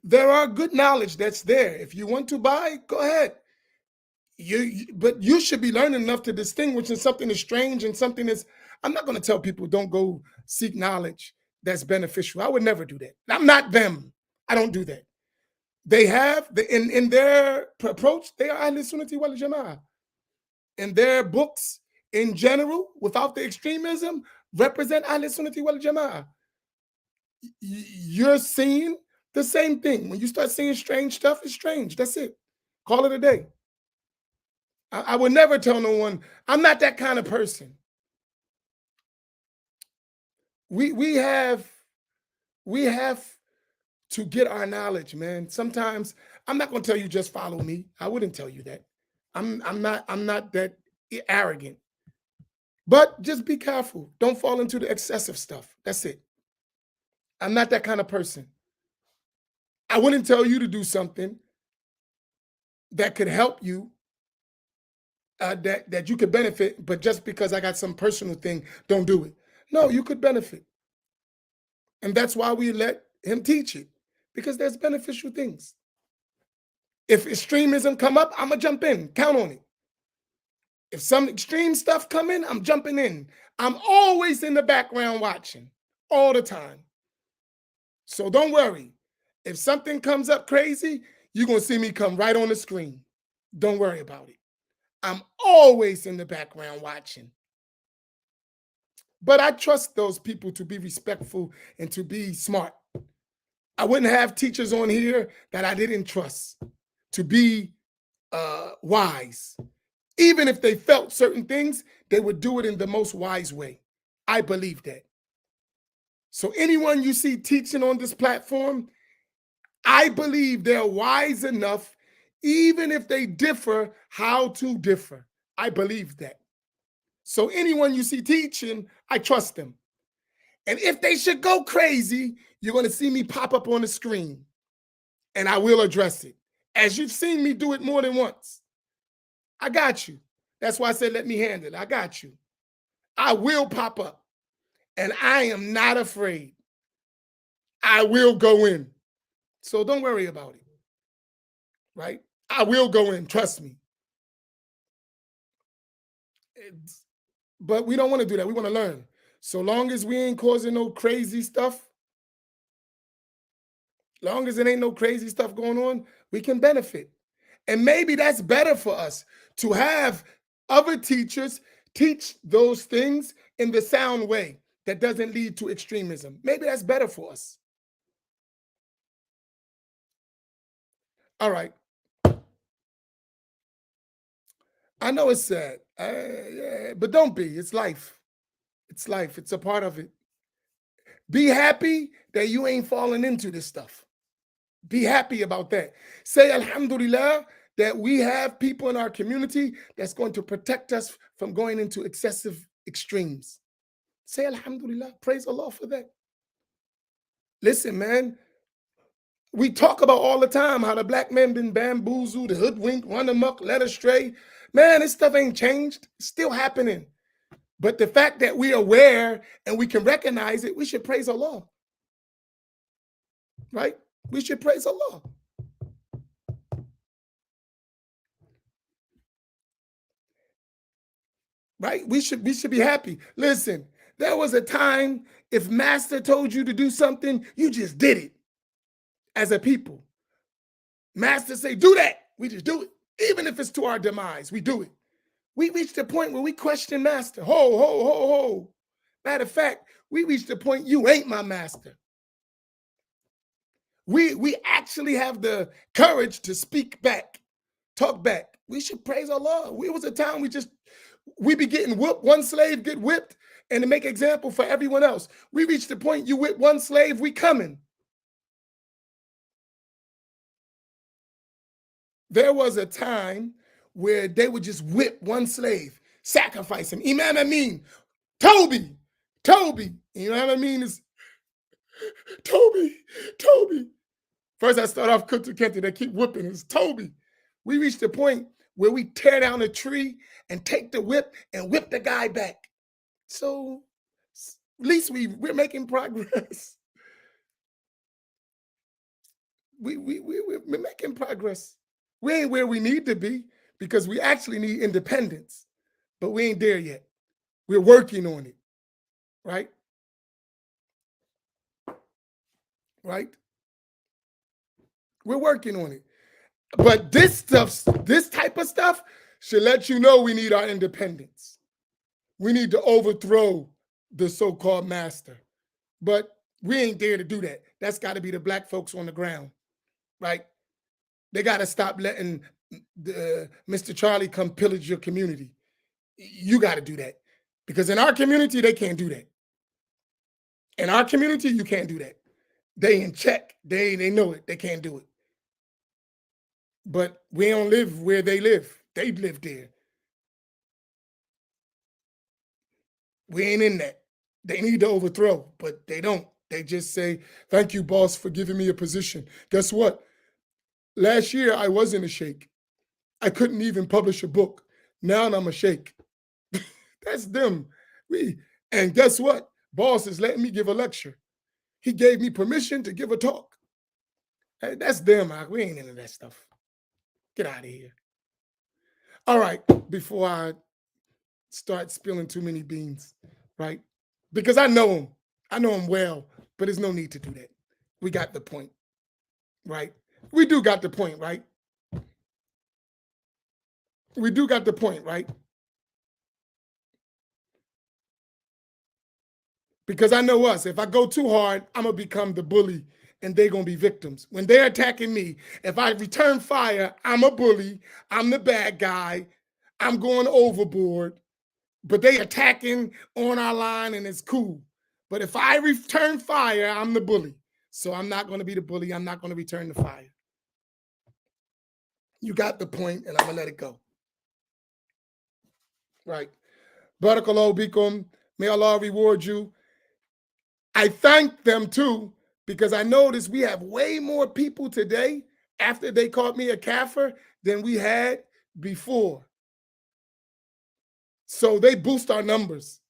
There are good knowledge that's there. If you want to buy, go ahead. But you should be learning enough to distinguish when something is strange and something is. I'm not going to tell people don't go seek knowledge that's beneficial. I would never do that. I'm not them. I don't do that. They have in their approach. They are Ahl Sunnati wal Jama'ah. In their books, in general, without the extremism, represent Ahl Sunnati wal Jama'ah. You're seeing the same thing. When you start seeing strange stuff, it's strange. That's it. Call it a day. I would never tell no one, I'm not that kind of person. We have to get our knowledge, man. Sometimes I'm not gonna tell you just follow me. I wouldn't tell you that. I'm not that arrogant. But just be careful. Don't fall into the excessive stuff. That's it. I'm not that kind of person. I wouldn't tell you to do something that could help you, that you could benefit, but just because I got some personal thing, don't do it. No, you could benefit. And that's why we let him teach it, because there's beneficial things. If extremism come up, I'm going to jump in. Count on it. If some extreme stuff come in, I'm jumping in. I'm always in the background watching all the time. So don't worry. If something comes up crazy, you're going to see me come right on the screen. Don't worry about it. I'm always in the background watching. But I trust those people to be respectful and to be smart. I wouldn't have teachers on here that I didn't trust to be wise. Even if they felt certain things, they would do it in the most wise way. I believe that. So anyone you see teaching on this platform, I believe they're wise enough, even if they differ, how to differ. I believe that. So anyone you see teaching, I trust them. And if they should go crazy, you're going to see me pop up on the screen, and I will address it. As you've seen me do it more than once. I got you. That's why I said, let me handle it. I got you. I will pop up, and I am not afraid. I will go in. So don't worry about it, right? I will go in, trust me. But we don't want to do that. We want to learn. So long as we ain't causing no crazy stuff, long as it ain't no crazy stuff going on, we can benefit. And maybe that's better for us to have other teachers teach those things in the sound way that doesn't lead to extremism. Maybe that's better for us. All right. I know it's sad, but don't be. It's life. It's life. It's a part of it. Be happy that you ain't falling into this stuff. Be happy about that. Say, Alhamdulillah, that we have people in our community that's going to protect us from going into excessive extremes. Say alhamdulillah, praise Allah for that. Listen, man, we talk about all the time how the black men been bamboozled, hoodwinked, run amok, led astray. Man, this stuff ain't changed. It's still happening. But the fact that we're aware and we can recognize it, we should praise Allah. Right? We should praise Allah. Right? We should be happy. Listen, there was a time if master told you to do something, you just did it. As a people, master say, do that. We just do it. Even if it's to our demise, we do it. We reached a point where we question master. Ho, ho, ho, ho. Matter of fact, we reached a point, you ain't my master. We actually have the courage to speak back, talk back. We should praise Allah. It was a time we be getting whooped. One slave get whipped and to make example for everyone else. We reached the point, you whip one slave, we coming. There was a time where they would just whip one slave, sacrifice him. Imam Amin, Toby. Imam Amin is Toby. First I start off Kuntu Kenti, they keep whipping, it's Toby. We reached the point where we tear down a tree and take the whip and whip the guy back. So at least we're making progress. We're making progress. We ain't where we need to be because we actually need independence, but we ain't there yet. We're working on it, right? Right? We're working on it. But this type of stuff should let you know we need our independence. We need to overthrow the so-called master. But we ain't there to do that. That's got to be the black folks on the ground, right? They got to stop letting Mr. Charlie come pillage your community. You got to do that. Because in our community, they can't do that. In our community, you can't do that. They in check. They know it. They can't do it. But we don't live where they live. They live there. We ain't in that. They need to overthrow, but they don't. They just say, thank you, boss, for giving me a position. Guess what? Last year, I wasn't a sheikh. I couldn't even publish a book. Now I'm a sheikh. That's them. And guess what? Boss is letting me give a lecture. He gave me permission to give a talk. Hey, that's them. We ain't into that stuff. Get out of here. All right, before I start spilling too many beans, right? Because I know him well, but there's no need to do that. We got the point, right? We do got the point, right? We do got the point, right? Because I know us. If I go too hard, I'm going to become the bully and they're going to be victims. When they're attacking me, if I return fire, I'm a bully. I'm the bad guy. I'm going overboard. But they attacking on our line and it's cool. But if I return fire, I'm the bully. So I'm not going to be the bully. I'm not going to return the fire. You got the point, and I'm going to let it go. Right. Barakallahu bikum. May Allah reward you. I thank them too, because I noticed we have way more people today after they called me a kafir than we had before. So they boost our numbers.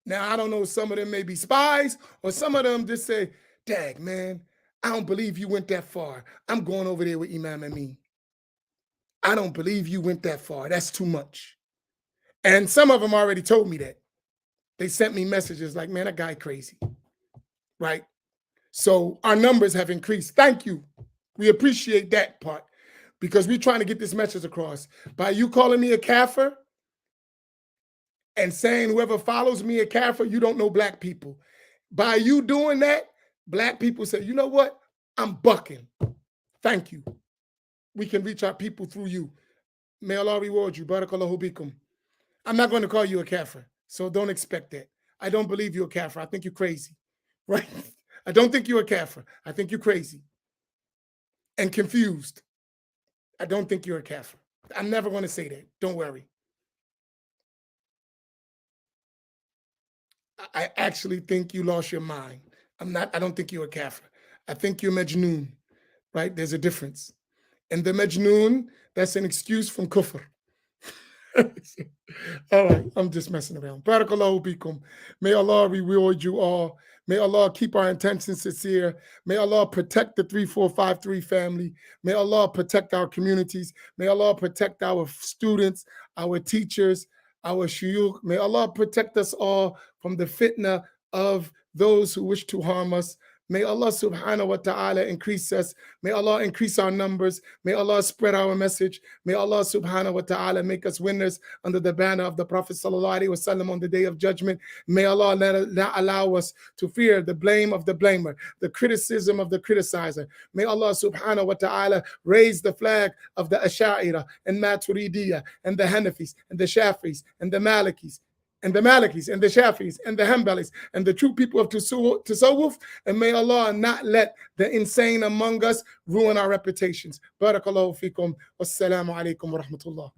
Now, I don't know, some of them may be spies, or some of them just say, dag, man, I don't believe you went that far. I'm going over there with Imam Amin. I don't believe you went that far. That's too much. And some of them already told me that. They sent me messages like, man, that guy crazy, right? So our numbers have increased. Thank you. We appreciate that part because we're trying to get this message across. By you calling me a kafir and saying whoever follows me a kafir, you don't know black people. By you doing that, black people say, you know what? I'm bucking. Thank you. We can reach our people through you. May Allah reward you. Barakallahu bikum. I'm not going to call you a kafir, so don't expect that. I don't believe you're a kafir. I think you're crazy, right? I don't think you're a kafir. I think you're crazy and confused. I don't think you're a kafir. I'm never going to say that. Don't worry. I actually think you lost your mind. I don't think you're a kafir. I think you're Majnoon, right? There's a difference. And the Majnoon, that's an excuse from kufr. All right, I'm just messing around. Barakallahu bikum. May Allah reward you all. May Allah keep our intentions sincere. May Allah protect the 3453 family. May Allah protect our communities. May Allah protect our students, our teachers, our shuyukh. May Allah protect us all from the fitna of those who wish to harm us. May Allah subhanahu wa ta'ala increase us. May Allah increase our numbers. May Allah spread our message. May Allah subhanahu wa ta'ala make us winners under the banner of the Prophet sallallahu alaihi wasallam on the day of judgment. May Allah not allow us to fear the blame of the blamer, the criticism of the criticizer. May Allah subhanahu wa ta'ala raise the flag of the Asha'ira and Maturidiyya and the Hanafis and the Shafis and the Malikis and the Malikis and the Shafis and the Hanbalis and the true people of Tasawwuf. And may Allah not let the insane among us ruin our reputations. Barakallahu fikum. Wassalamu alaikum wa rahmatullah.